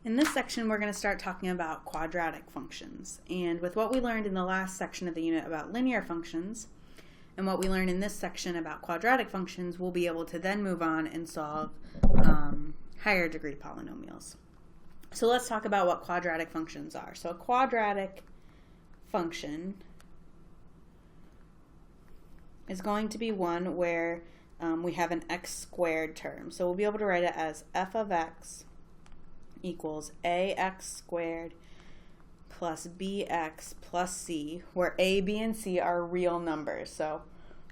In this section, we're going to start talking about quadratic functions. And with what we learned in the last section of the unit about linear functions, and what we learned in this section about quadratic functions, we'll be able to then move on and solve higher degree polynomials. So let's talk about what quadratic functions are. So a quadratic function is going to be one where we have an x squared term. So we'll be able to write it as f of x equals ax squared plus bx plus c, where a, b, and c are real numbers. So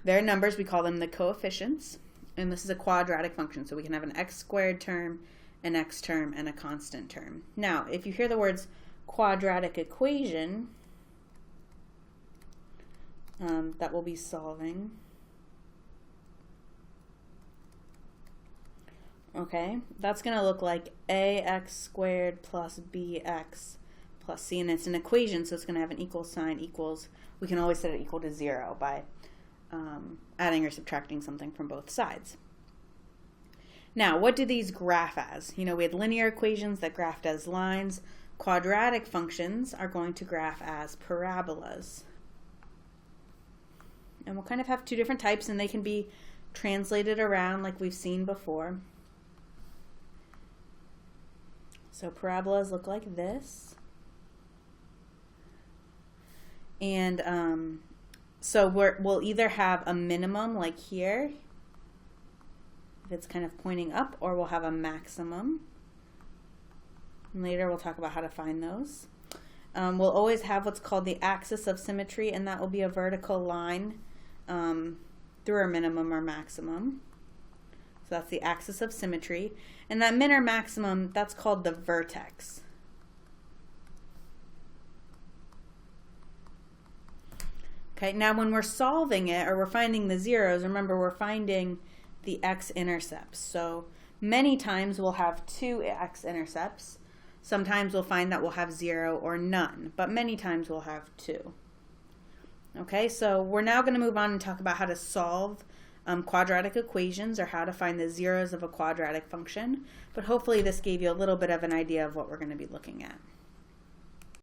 they're numbers, we call them the coefficients, and this is a quadratic function. So we can have an x squared term, an x term, and a constant term. Now, if you hear the words quadratic equation, that we'll be solving. Okay, that's going to look like ax squared plus bx plus c, and it's an equation, so it's going to have an equal sign equals. We can always set it equal to 0 by adding or subtracting something from both sides. Now, what do these graph as? You know, we had linear equations that graphed as lines. Quadratic functions are going to graph as parabolas. And we'll kind of have two different types, and they can be translated around like we've seen before. So parabolas look like this. And so we'll either have a minimum like here, if it's kind of pointing up, or we'll have a maximum. And later we'll talk about how to find those. We'll always have what's called the axis of symmetry, and that will be a vertical line through our minimum or maximum. So that's the axis of symmetry. And that min or maximum, that's called the vertex. Okay, now when we're solving it, or we're finding the zeros, remember we're finding the x-intercepts. So many times we'll have two x-intercepts. Sometimes we'll find that we'll have 0 or none, but many times we'll have 2. Okay, so we're now going to move on and talk about how to solve quadratic equations, or how to find the zeros of a quadratic function. But hopefully this gave you a little bit of an idea of what we're going to be looking at.